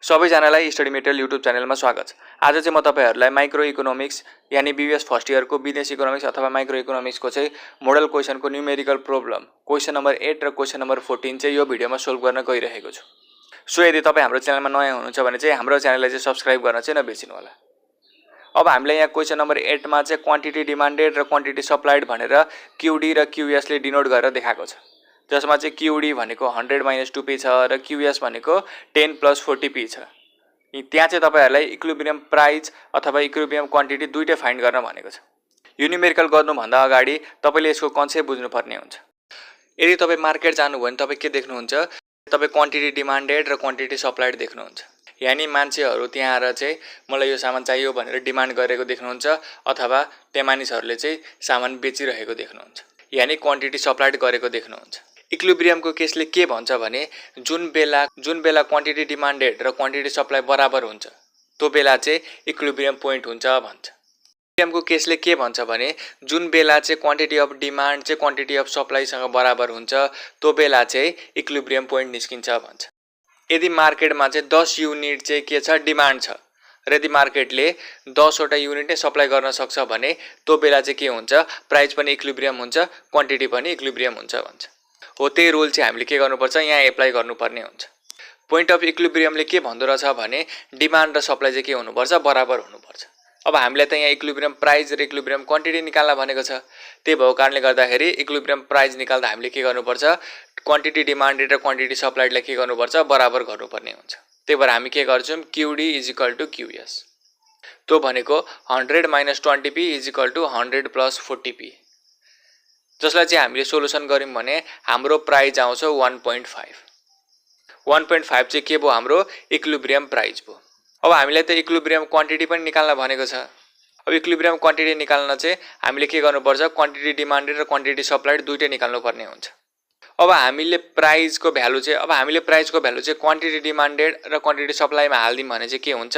सबैजनालाई study material YouTube च्यानलमा स्वागत छ। आज चाहिँ म तपाईहरुलाई माइक्रो इकोनोमिक्स यानी बीबीएस फर्स्ट इयरको बिजनेस इकोनोमिक्स अथवा माइक्रो इकोनोमिक्सको चाहिँ मोडल क्वेशनको न्यूमेरिकल प्रब्लम क्वेशन नम्बर 8 र क्वेशन नम्बर 14 चाहिँ यो भिडियोमा सोल्भ गर्न गइरहेको छु। सो यदि तपाई हाम्रो च्यानलमा नयाँ हुनुहुन्छ भने चाहिँ हाम्रो च्यानललाई चाहिँ सब्स्क्राइब गर्न चाहिँ नबिर्सनु होला। अब हामीले यहाँ क्वेशन नम्बर 8 मा चाहिँ क्वान्टिटी डिमान्डेड र क्वान्टिटी सप्लाइड भनेर क्यूडी र क्यूएस ले डिनोट गरेर देखाएको छ। जसमा चाहिँ क्यूडी भनेको 100 - 2p छ र क्यूएस भनेको 10 + 40p छ। त्यहाँ चाहिँ तपाईहरुलाई इक्विलिब्रियम प्राइस अथवा इक्विलिब्रियम क्वान्टिटी दुईटै फाइन्ड गर्न भनेको छ। यो न्यूमेरिकल गर्नुभन्दा अगाडि तपाईले यसको कन्सेप्ट बुझ्नुपर्ने हुन्छ। यदि तपाई मार्केट जानुभयो भने तपाई के देख्नुहुन्छ? तपाई क्वान्टिटी डिमान्डेड र क्वान्टिटी सप्लाइड देख्नुहुन्छ। यानी मान्छेहरु त्यहाँ आएर चाहिँ मलाई यो सामान चाहियो भनेर डिमान्ड गरेको देख्नुहुन्छ अथवा त्यो मानिसहरुले चाहिँ सामान बेचिरहेको देख्नुहुन्छ। यानी क्वान्टिटी सप्लाइड गरेको देख्नुहुन्छ। इक्विलिब्रियमको केसले के भन्छ भने जुन बेला क्वान्टिटी डिमान्डेड र क्वान्टिटी सप्लाई बराबर हुन्छ त्यो बेला चाहिँ इक्विलिब्रियम पोइन्ट हुन्छ भन्छ। इक्विलिब्रियमको केसले के भन्छ भने जुन बेला चाहिँ क्वान्टिटी अफ डिमान्ड चाहिँ क्वान्टिटी अफ सप्लाईसँग बराबर हुन्छ त्यो बेला चाहिँ इक्विलिब्रियम पोइन्ट निस्किन्छ भन्छ। यदि मार्केटमा चाहिँ 10 युनिट चाहिँ के छ डिमान्ड छ र यदि मार्केटले 10 वटा युनिट नै सप्लाई गर्न सक्छ भने त्यो बेला चाहिँ के हुन्छ प्राइस पनि इक्विलिब्रियम हुन्छ क्वान्टिटी पनि इक्विलिब्रियम हुन्छ भन्छ। हो त्यही रुल चाहिँ हामीले के गर्नुपर्छ यहाँ एप्लाई गर्नुपर्ने हुन्छ। पोइन्ट अफ इक्विलिब्रियमले के भन्दो रहेछ भने डिमान्ड र सप्लाई चाहिँ के हुनुपर्छ बराबर हुनुपर्छ। अब हामीले त यहाँ इक्विलिब्रियम प्राइस र इक्विलिब्रियम क्वान्टिटी निकाल्न भनेको छ। त्यही भएको कारणले गर्दाखेरि इक्विलिब्रियम प्राइस निकाल्दा हामीले के गर्नुपर्छ क्वान्टिटी डिमान्डेड र क्वान्टिटी सप्लाइडलाई के गर्नुपर्छ बराबर गर्नुपर्ने हुन्छ। त्यही भएर हामी के गर्छौं क्यूडी = क्यूएस। त्यो भनेको 100 - 20p = 100 + 40p। जसलाई चाहिँ हामीले सोलुसन गर्यौं भने हाम्रो प्राइस आउँछ 1.5। 1.5 चाहिँ के भयो हाम्रो इक्विलिब्रियम प्राइस भयो। अब हामीले त इक्विलिब्रियम क्वान्टिटी पनि निकाल्न भनेको छ। अब इक्विलिब्रियम क्वान्टिटी निकाल्न चाहिँ हामीले के गर्नुपर्छ क्वान्टिटी डिमान्डेड र क्वान्टिटी सप्लाइड दुईटै निकाल्नु पर्ने हुन्छ। अब हामीले प्राइसको भ्यालु चाहिँ क्वान्टिटी डिमान्डेड र क्वान्टिटी सप्लाईमा हाल्दियौं भने चाहिँ के हुन्छ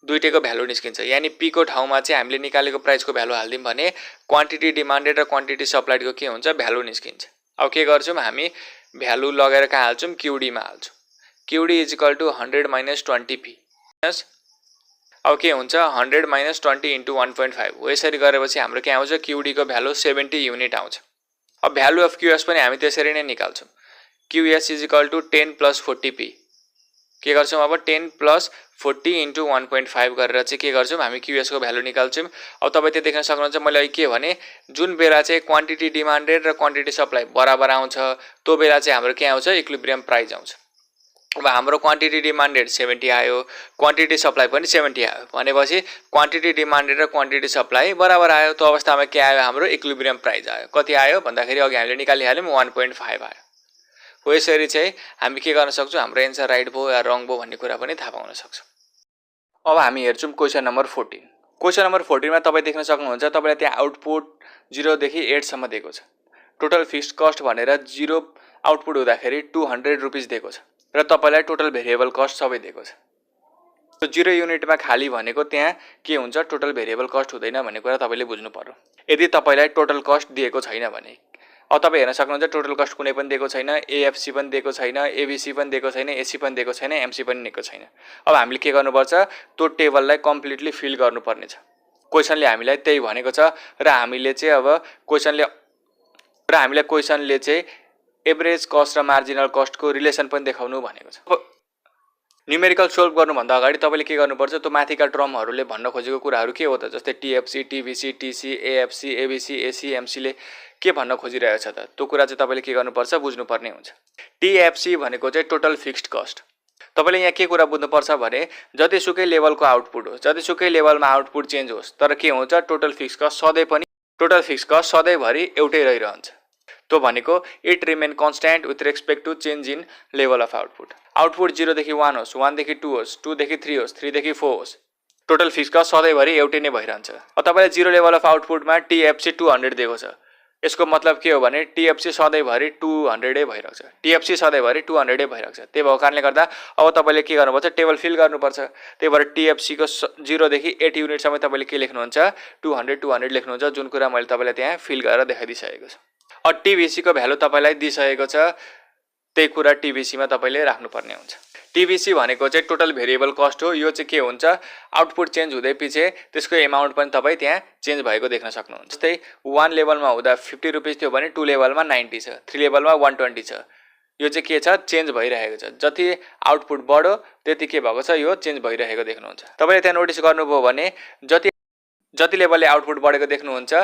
दुईटैको भ्यालु निस्किन्छ। यानी p को ठाउँमा चाहिँ हामीले निकालेको प्राइसको भ्यालु हाल्दियौं भने क्वान्टिटी डिमान्डेड र क्वान्टिटी सप्लाइडको के हुन्छ भ्यालु निस्किन्छ। अब के गर्छौं हामी भ्यालु लगेर कहाँ हाल्छौं क्यूडी मा हाल्छौं। QD = 100 - 20p। अब के हुन्छ 100 - 20 * 1.5 हो। यसरी गरेपछि हाम्रो के आउँछ क्यूडी को भ्यालु 70 युनिट आउँछ। अब भ्यालु अफ क्यूएस पनि हामी त्यसरी नै निकाल्छौं। QS = 10 + 40p। के गर्छौं अब 10 + 40 * 1.5 गरेर चाहिँ के गर्छौं हामी क्यूएस को भ्यालु निकाल्छौं। अब तपाई त्यो देख्न सक्नुहुन्छ मैले अहिले के भने जुन बेला चाहिँ क्वान्टिटी डिमान्डेड र क्वान्टिटी सप्लाई बराबर आउँछ त्यो बेला चाहिँ हाम्रो के आउँछ इक्विलिब्रियम प्राइस आउँछ। अब हाम्रो क्वान्टिटी डिमान्डेड 70 आयो क्वान्टिटी सप्लाई पनि 70 आयो भनेपछि क्वान्टिटी डिमान्डेड र क्वान्टिटी सप्लाई बराबर आयो। त्यो अवस्थामा के आयो हाम्रो इक्विलिब्रियम प्राइस आयो। कति आयो भन्दाखेरि अघि हामीले निकालिहाल्यौं 1.5 आयो। हो यसरी चाहिँ हामी के गर्न सक्छौं हाम्रो एन्सर राइट भयो या रङ भयो भन्ने कुरा पनि थाहा पाउन सक्छौं। अब हामी हेर्छौं क्वेशन नम्बर 14। क्वेशन नम्बर 14 मा तपाई देख्न सक्नुहुन्छ तपाईलाई त्यहाँ आउटपुट 0 देखि 8 सम्म दिएको छ। टोटल फिक्स्ड कस्ट भनेर 0 आउटपुट हुँदाखेरि 200 रुपैयाँ दिएको छ र तपाईलाई टोटल भेरिएबल कस्ट सबै दिएको छ। त्यो 0 युनिटमा खाली भनेको त्यहाँ के हुन्छ टोटल भेरिएबल कस्ट हुँदैन भन्ने कुरा तपाईले बुझ्नु पर्यो। यदि तपाईलाई टोटल कस्ट दिएको छैन भने अब तपाई हेर्न सक्नुहुन्छ टोटल कस्ट कुनै पनि दिएको छैन, एएफसी पनि दिएको छैन, एबीसी पनि दिएको छैन, एसी पनि दिएको छैन, एमसी पनि दिएको छैन। अब हामीले के गर्नुपर्छ त्यो टेबललाई कम्प्लिटली फिल गर्नुपर्ने छ। क्वेशनले हामीलाई त्यही भनेको छ र हामीले चाहिँ अब क्वेशनले चाहिँ एभरेज कस्ट र मार्जिनल कस्टको रिलेसन पनि देखाउनु भनेको छ। न्यूमेरिकल सोल्भ गर्नुभन्दा अगाडि तपाईले के गर्नुपर्छ त्यो माथिका टर्महरुले भन्न खोजेको कुराहरु के हो त जस्तै TFC, TBC, TC, AFC, ABC, AC, MC ले के भन्न खोजिरहेको छ त त्यो कुरा चाहिँ तपाईले के गर्नुपर्छ बुझ्नुपर्ने हुन्छ। टीएफसी भनेको चाहिँ टोटल फिक्स्ड कस्ट। तपाईले यहाँ के कुरा बुझ्नुपर्छ भने जतिसुकै लेभलको आउटपुट होस् जतिसुकै लेभलमा आउटपुट चेन्ज होस् तर के हुन्छ टोटल फिक्स्ड कस्ट सधैँभरि एउटै रहिरहन्छ। त्यो भनेको it remain constant with respect to change in level of output. Output 0 देखि 1 होस् 1 देखि 2 होस् 2 देखि 3 होस् 3 देखि 4 होस् टोटल फिक्स्ड कस्ट सधैँभरि एउटै नै भइरहन्छ। अब तपाईले 0 लेभल अफ आउटपुटमा टीएफसी 200 दिएको छ। यसको मतलब के हो भने टीएफसी सधैँभरि 200 नै भइरहेको छ। टीएफसी सधैँभरि 200 नै भइरहेको छ। त्यही भएको कारणले गर्दा अब तपाईले के गर्नुपर्छ टेबल फिल गर्नुपर्छ। त्यही भएर टीएफसी को 0 देखि 8 युनिट सम्म तपाईले के लेख्नुहुन्छ 200 लेख्नुहुन्छ जुन कुरा मैले तपाईलाई त्यहाँ फिल गरेर देखाइदिसकेको छु। अब टीबीसी को भ्यालु तपाईलाई दिइसकेको छ त्यही कुरा टीबीसी मा तपाईले राख्नुपर्ने हुन्छ। टिबिसी भनेको चाहिँ टोटल भेरिएबल कस्ट हो। यो चाहिँ के हुन्छ, आउटपुट चेन्ज हुँदै पछि त्यसको एमाउन्ट पनि तपाईँ त्यहाँ चेन्ज भएको देख्न सक्नुहुन्छ। जस्तै 1 लेभलमा हुँदा 50 रुपिस थियो भने 2 लेभलमा 90 छ, 3 लेभलमा 120 छ। यो चाहिँ के छ, चेन्ज भइरहेको छ। जति आउटपुट बढ्यो त्यति के भएको छ, यो चेन्ज भइरहेको देख्नुहुन्छ। तपाईँले त्यहाँ नोटिस गर्नुभयो भने जति लेभलले आउटपुट बढेको देख्नुहुन्छ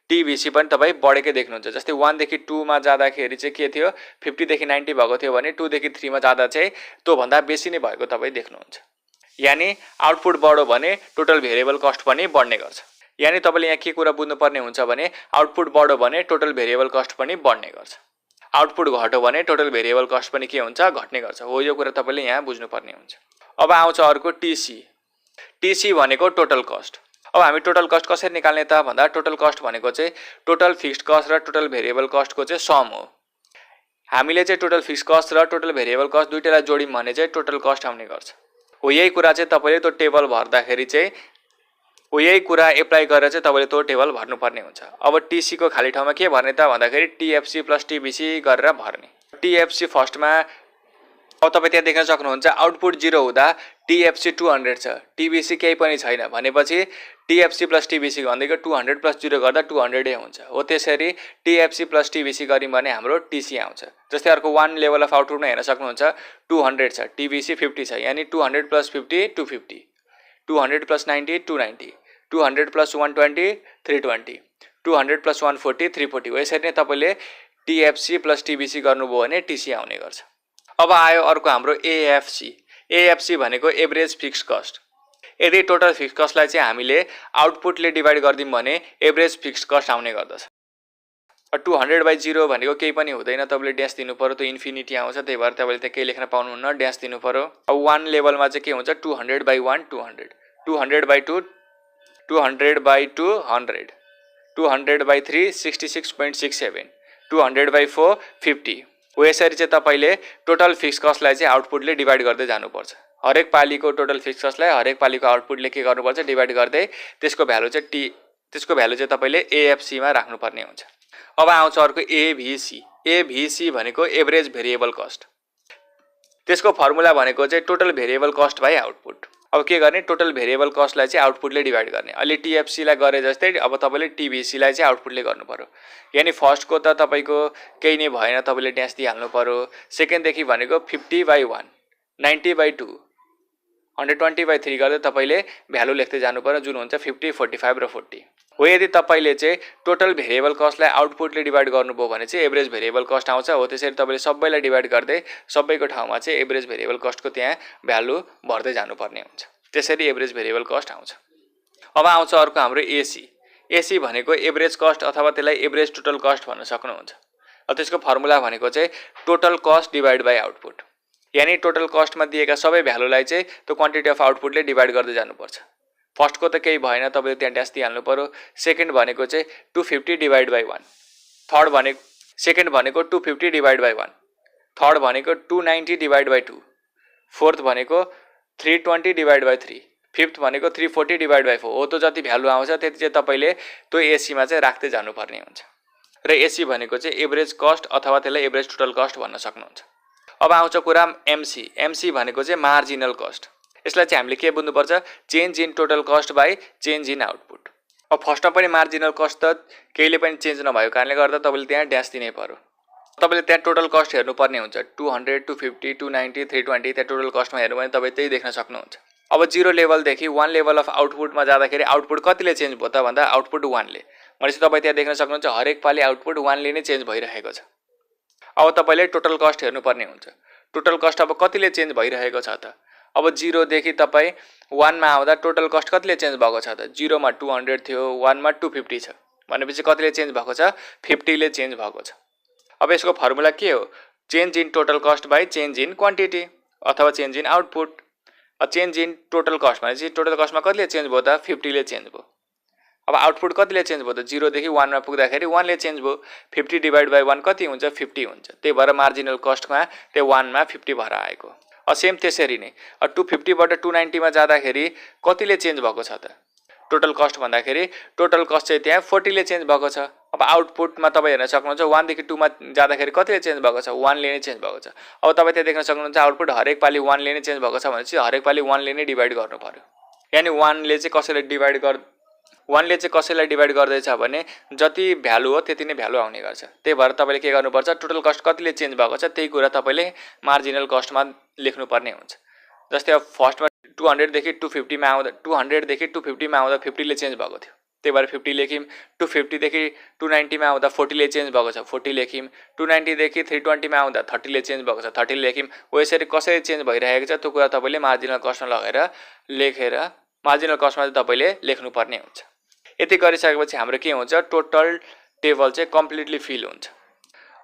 टिबिसी पनि तपाईँ बढेकै देख्नुहुन्छ। जस्तै 1 देखि 2 मा जाँदाखेरि चाहिँ के थियो, 50 देखि 90 भएको थियो भने 2 देखि 3 मा जाँदा चाहिँ त्योभन्दा बेसी नै भएको तपाईँ देख्नुहुन्छ। यानि आउटपुट बढ्यो भने टोटल भेरिएबल कस्ट पनि बढ्ने गर्छ। यानि तपाईँले यहाँ के कुरा बुझ्नुपर्ने हुन्छ भने आउटपुट बढ्यो भने टोटल भेरिएबल कस्ट पनि बढ्ने गर्छ, आउटपुट घट्यो भने टोटल भेरिएबल कस्ट पनि के हुन्छ, घट्ने गर्छ। हो, यो कुरा तपाईँले यहाँ बुझ्नुपर्ने हुन्छ। अब आउँछ अर्को टिसी। टिसी भनेको टोटल कस्ट। अब हामी टोटल कस्ट कसरी निकाल्ने त भन्दा टोटल कस्ट भनेको चाहिँ टोटल फिक्स्ड कस्ट र टोटल भेरिएबल कस्टको चाहिँ सम हो। हामीले चाहिँ टोटल फिक्स्ड कस्ट र टोटल भेरिएबल कस्ट दुईटैलाई जोड्यौँ भने चाहिँ टोटल कस्ट आउने गर्छ। हो, यही कुरा चाहिँ तपाईँले त्यो टेबल भर्दाखेरि चाहिँ यही कुरा एप्लाई गरेर चाहिँ तपाईँले त्यो टेबल भर्नुपर्ने हुन्छ। अब टिसीको खाली ठाउँमा के भर्ने त भन्दाखेरि टिएफसी प्लस टिबिसी गरेर भर्ने। टिएफसी फर्स्टमा अब तपाईँ त्यहाँ देख्न सक्नुहुन्छ आउटपुट 0 हुँदा टिएफसी 200 छ, टिबिसी केही पनि छैन भनेपछि टिएफसी प्लस टिबिसी भनेको 200 प्लस 0 गर्दा 200 हुन्छ। हो, त्यसरी टिएफसी प्लस टिबिसी गऱ्यौँ भने हाम्रो टिसी आउँछ। जस्तै अर्को 1 लेभल अफ आउटपुटमा हेर्न सक्नुहुन्छ 200 छ, टिबिसी 50 छ, यानि 200 प्लस 50 250, 200 प्लस 90 290, 200 प्लस 120 320, 200 प्लस 140 340। हो, यसरी नै तपाईँले टिएफसी प्लस टिबिसी गर्नुभयो भने टिसी आउने गर्छ। अब आयो अर्को हाम्रो एएफसी। एएफसी भनेको एभरेज फिक्स्ड कस्ट। यदि टोटल फिक्स्ड कस्टलाई चाहिँ हामीले आउटपुटले डिभाइड गरिदिउँ भने एभरेज फिक्स्ड कस्ट आउने गर्दछ। 200/0 भनेको केही पनि हुँदैन, तपाईँले ड्यास दिनु पर्यो, त्यो इन्फिनिटी आउँछ, त्यही भएर तपाईँले त्यहाँ केही लेख्न पाउनुहुन्न, ड्यास दिनु पर्यो। अब 1 लेभलमा चाहिँ के हुन्छ, 200/1 200, 200/2 200/2 100, 200/3 66.67, 200/4 50। हो, यसरी चाहिँ तपाईँले टोटल फिक्स कस्टलाई चाहिँ आउटपुटले डिभाइड गर्दै जानुपर्छ। हरेक पालीको टोटल फिक्स कस्टलाई हरेक पालीको आउटपुटले के गर्नुपर्छ, डिभाइड गर्दै त्यसको भ्यालु चाहिँ तपाईँले एएफसीमा राख्नुपर्ने हुन्छ। अब आउँछ अर्को एभिसी। एभिसी भनेको एभरेज भेरिएबल कस्ट। त्यसको फर्मुला भनेको चाहिँ total variable cost by output. अब के गर्ने, टोटल भेरिएबल कस्टलाई चाहिँ आउटपुटले डिभाइड गर्ने। अहिले टिएफसीलाई गरे जस्तै अब तपाईँले टिबिसीलाई चाहिँ आउटपुटले गर्नु पर्यो। यानि फर्स्टको त तपाईँको केही नै भएन, तपाईँले ड्यास दिइहाल्नु पर्यो। सेकेन्डदेखि भनेको 50/1 90/2 120/3 गर्दै तपाईँले भ्यालु लेख्दै जानु पर्यो, जुन हुन्छ 50 45 र 40। हो, यदि तपाईँले चाहिँ टोटल भेरिएबल कस्टलाई आउटपुटले डिभाइड गर्नुभयो भने चाहिँ एभरेज भेरिएबल कस्ट आउँछ। हो, त्यसरी तपाईँले सबैलाई डिभाइड गर्दै सबैको ठाउँमा चाहिँ एभरेज भेरिएबल कस्टको त्यहाँ भ्यालु भर्दै जानुपर्ने हुन्छ। त्यसरी एभरेज भेरिएबल कस्ट आउँछ। अब आउँछ अर्को हाम्रो एसी। एसी भनेको एभरेज कस्ट अथवा त्यसलाई एभरेज टोटल कस्ट भन्न सक्नुहुन्छ। अब त्यसको फर्मुला भनेको चाहिँ total cost divide by output. यानि टोटल कस्टमा दिएका सबै भ्यालुलाई चाहिँ त्यो क्वान्टिटी अफ आउटपुटले डिभाइड गर्दै जानुपर्छ। फर्स्टको त केही भएन, तपाईँले त्यहाँ ड्यास दिइहाल्नु पर्यो। सेकेन्ड भनेको चाहिँ 250/1, थर्ड भनेको सेकेन्ड भनेको 250/1, थर्ड भनेको 290/2, फोर्थ भनेको 320/3, फिफ्थ भनेको 340/4। हो, त्यो जति भ्यालु आउँछ त्यति चाहिँ तपाईँले त्यो एसीमा चाहिँ राख्दै जानुपर्ने हुन्छ। र एसी भनेको चाहिँ एभरेज कस्ट अथवा त्यसलाई एभरेज टोटल कस्ट भन्न सक्नुहुन्छ। अब आउँछ कुरा एमसी। एमसी भनेको चाहिँ मार्जिनल कस्ट। यसलाई चाहिँ हामीले के बुझ्नुपर्छ, change in total cost by change in output. अब फर्स्टमा पनि मार्जिनल कस्ट त केहीले पनि चेन्ज नभएको कारणले गर्दा तपाईँले त्यहाँ ड्यास दिनै पर्यो। तपाईँले त्यहाँ टोटल कस्ट हेर्नुपर्ने हुन्छ, 200 250 290 320। त्यहाँ टोटल कस्टमा हेर्नु भने तपाईँ त्यही देख्न सक्नुहुन्छ। अब 0 लेभलदेखि 1 लेभल अफ आउटपुटमा जाँदाखेरि आउटपुट कतिले चेन्ज भयो त भन्दा आउटपुट 1ले। भनेपछि तपाईँ त्यहाँ देख्न सक्नुहुन्छ हरेक पालि आउटपुट 1ले नै चेन्ज भइरहेको छ। अब तपाईँले टोटल कस्ट हेर्नुपर्ने हुन्छ, टोटल कस्ट अब कतिले चेन्ज भइरहेको छ त। अब 0 देखि तपाईँ 1 मा आउँदा टोटल कस्ट कतिले चेन्ज भएको छ त। 0 मा 200 थियो, 1 मा 250 छ, भनेपछि कतिले चेन्ज भएको छ, 50ले चेन्ज भएको छ। अब यसको फर्मुला के हो, change in total cost by change in quantity अथवा change in output. Change in total cost भनेपछि टोटल कस्टमा कतिले चेन्ज भयो त, 50ले चेन्ज भयो। अब आउटपुट कतिले चेन्ज भयो त, 0 देखि 1 मा पुग्दाखेरि 1ले चेन्ज भयो। 50/1 कति हुन्छ, 50 हुन्छ। त्यही भएर मार्जिनल कस्टमा त्यो 1 मा 50 भएर आएको। सेम त्यसरी नै 250बाट 290 मा जाँदाखेरि कतिले चेन्ज भएको छ त, टोटल कस्ट भन्दाखेरि टोटल कस्ट चाहिँ त्यहाँ 40ले चेन्ज भएको छ। अब आउटपुटमा तपाईँ हेर्न सक्नुहुन्छ 1 देखि 2 मा जाँदाखेरि कतिले चेन्ज भएको छ, 1 ले नै चेन्ज भएको छ। अब तपाईँ त्यहाँ देख्न सक्नुहुन्छ आउटपुट हरेक पालि 1 ले नै चेन्ज भएको छ भनेपछि हरेक पालि 1 ले नै डिभाइड गर्नु पर्यो। यानी 1 ले चाहिँ कसैलाई डिभाइड गर्दैछ भने जति भ्यालु हो त्यति नै भ्यालु आउने गर्छ। त्यही भएर तपाईँले के गर्नुपर्छ, टोटल कस्ट कतिले चेन्ज भएको छ त्यही कुरा तपाईँले मार्जिनल कस्टमा लेख्नुपर्ने हुन्छ। जस्तै अब फर्स्टमा 200 देखि 250 मा आउँदा 50 ले चेन्ज भएको थियो, त्यही भएर 50 लेख्यौँ। 250 देखि 290 मा आउँदा 40 ले चेन्ज भएको छ, 40 लेख्यौँ। 290 देखि 320 मा आउँदा 30 ले चेन्ज भएको छ, 30 लेख्यौँ। हो यसरी कसरी चेन्ज भइरहेको छ त्यो कुरा तपाईँले मार्जिनल कस्टमा लेखेर मार्जिनल कस्टमा चाहिँ तपाईँले लेख्नुपर्ने हुन्छ। यति गरिसकेपछि हाम्रो के हुन्छ, टोटल टेबल चाहिँ कम्प्लिटली फिल हुन्छ।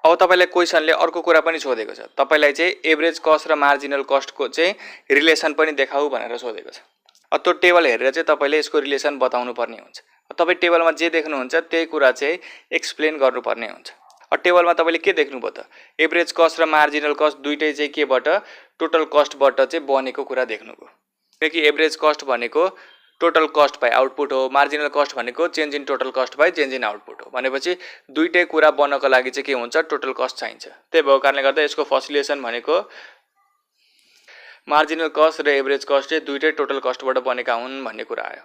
अब तपाईँलाई क्वेसनले अर्को कुरा पनि सोधेको छ, तपाईँलाई चाहिँ एभरेज कस्ट र मार्जिनल कस्टको चाहिँ रिलेसन पनि देखाऊ भनेर सोधेको छ। अब त्यो टेबल हेरेर चाहिँ तपाईँले यसको रिलेसन बताउनु पर्ने हुन्छ। तपाईँ टेबलमा जे देख्नुहुन्छ त्यही कुरा चाहिँ एक्सप्लेन गर्नुपर्ने हुन्छ। अब टेबलमा तपाईँले के देख्नुभयो त, एभरेज कस्ट र मार्जिनल कस्ट दुइटै चाहिँ केबाट, टोटल कस्टबाट चाहिँ बनेको कुरा देख्नुभयो। किनकि एभरेज कस्ट भनेको टोटल कस्ट बाई आउटपुट हो, मार्जिनल कस्ट भनेको change in total cost by change in output हो। भनेपछि दुइटै कुरा बन्नको लागि चाहिँ के हुन्छ, टोटल कस्ट चाहिन्छ। त्यही भएको कारणले गर्दा यसको फर्स्ट रिलेसन भनेको मार्जिनल कस्ट र एभरेज कस्ट चाहिँ दुइटै टोटल कस्टबाट बनेका हुन् भन्ने कुरा आयो।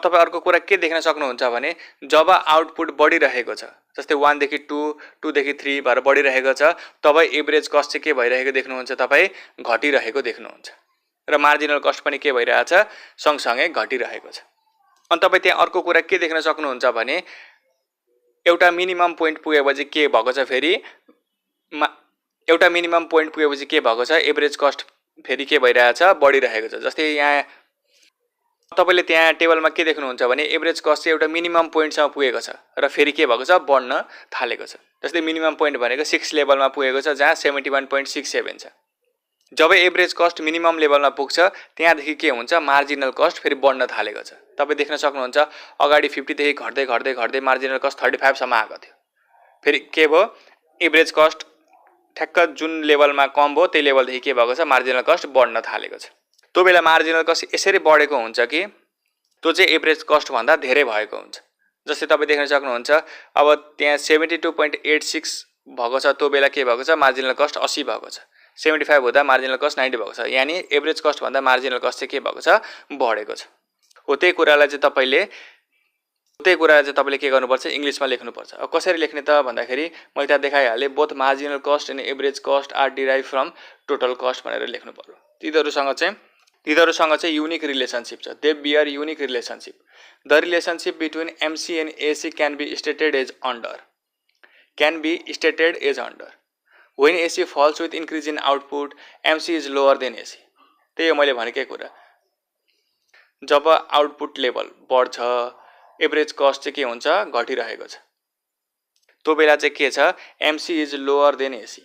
तपाईँ अर्को कुरा के देख्न सक्नुहुन्छ भने जब आउटपुट बढिरहेको छ, जस्तै 1 देखि 2, 2 देखि 3 भएर बढिरहेको छ, तब एभरेज कस्ट चाहिँ के भइरहेको देख्नुहुन्छ, तपाईँ घटिरहेको देख्नुहुन्छ र मार्जिनल कस्ट पनि के भइरहेछ, सँगसँगै घटिरहेको छ। अनि तपाईँ त्यहाँ अर्को कुरा के देख्न सक्नुहुन्छ भने एउटा मिनिमम पोइन्ट पुगेपछि के भएको छ, फेरि एउटा मिनिमम पोइन्ट पुगेपछि के भएको छ, एभरेज कस्ट फेरि के भइरहेछ, बढिरहेको छ। जस्तै यहाँ तपाईँले त्यहाँ टेबलमा के देख्नुहुन्छ भने एभरेज कस्ट चाहिँ एउटा मिनिमम पोइन्टसम्म पुगेको छ र फेरि के भएको छ, बढ्न थालेको छ। जस्तै मिनिमम पोइन्ट भनेको 6 लेभलमा पुगेको छ, जहाँ 71.67 छ। जब एभरेज कस्ट मिनिमम लेभलमा पुग्छ त्यहाँदेखि के हुन्छ, मार्जिनल कस्ट फेरि बढ्न थालेको छ। तपाईँ देख्न सक्नुहुन्छ अगाडि 50 देखि घट्दै घट्दै घट्दै मार्जिनल कस्ट 35 सम्म आएको थियो। फेरि के भयो, एभरेज कस्ट ठ्याक्क जुन लेभलमा कम भयो त्यही लेभलदेखि के भएको छ, मार्जिनल कस्ट बढ्न थालेको छ। त्यो बेला मार्जिनल कस्ट यसरी बढेको हुन्छ कि त्यो चाहिँ एभरेज कस्टभन्दा धेरै भएको हुन्छ। जस्तै तपाईँ देख्न सक्नुहुन्छ अब त्यहाँ 72.86 भएको छ, त्यो बेला के भएको छ, मार्जिनल कस्ट 80 भएको छ। 75 हुँदा मार्जिनल कस्ट 90 भएको छ, यानि एभरेज कस्टभन्दा मार्जिनल कस्ट चाहिँ के भएको छ, बढेको छ। हो त्यही कुरालाई चाहिँ तपाईँले के गर्नुपर्छ, इङ्ग्लिसमा लेख्नुपर्छ। अब कसरी लेख्ने त भन्दाखेरि मैले त्यहाँ देखाइहालेँ, both marginal cost and average cost are derive from total cost भनेर लेख्नु पर्यो। तिनीहरूसँग चाहिँ युनिक रिलेसनसिप छ, they bear unique relationship. The relationship between MC and AC can be stated as under When AC falls with increase in output, MC is lower than AC. त्यही हो मैले भनेकै कुरा। जब आउटपुट लेभल बढ्छ average cost चाहिँ के हुन्छ, घटिरहेको छ। त्यो बेला चाहिँ के छ, MC is lower than AC।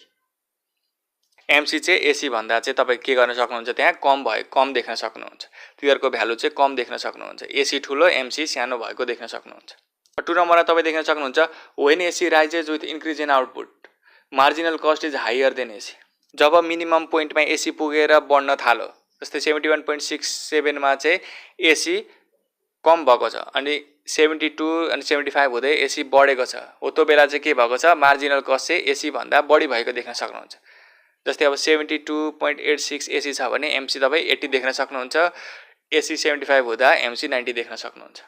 MC चाहिँ AC भन्दा चाहिँ तपाईँ के गर्न सक्नुहुन्छ, त्यहाँ कम देख्न सक्नुहुन्छ। तिनीहरूको भ्यालु चाहिँ कम देख्न सक्नुहुन्छ। AC ठुलो, MC सानो भएको देख्न सक्नुहुन्छ। 2 नम्बरमा तपाईँ देख्न सक्नुहुन्छ when AC rises with increase in output, marginal cost is higher than AC। जब मिनिमम पोइन्टमा AC पुगेर बढ्न थाल्यो, जस्तै 71.67 मा चाहिँ AC कम भएको छ अनि 72 अनि 75 हुँदै AC बढेको छ। हो त्यो बेला चाहिँ के भएको छ, मार्जिनल कस्ट चाहिँ AC भन्दा बढी भएको देख्न सक्नुहुन्छ। जस्तै अब 72.86 AC छ भने MC तपाईँ 80 देख्न सक्नुहुन्छ, AC 75 हुँदा MC 90 देख्न सक्नुहुन्छ।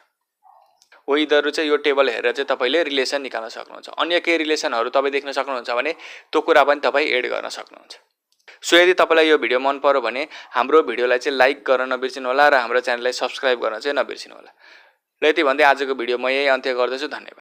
हो यिनीहरू चाहिँ यो टेबल हेरेर चाहिँ तपाईँले रिलेसन निकाल्न सक्नुहुन्छ। अन्य केही रिलेसनहरू तपाईँ देख्न सक्नुहुन्छ भने त्यो कुरा पनि तपाईँ एड गर्न सक्नुहुन्छ। सो यदि तपाईँलाई यो भिडियो मन पर्यो भने हाम्रो भिडियोलाई चाहिँ लाइक गर्न नबिर्सिनु होला र हाम्रो च्यानललाई सब्स्क्राइब गर्न चाहिँ नबिर्सिनु होला। ल यति भन्दै आजको भिडियो म यही अन्त्य गर्दछु। धन्यवाद।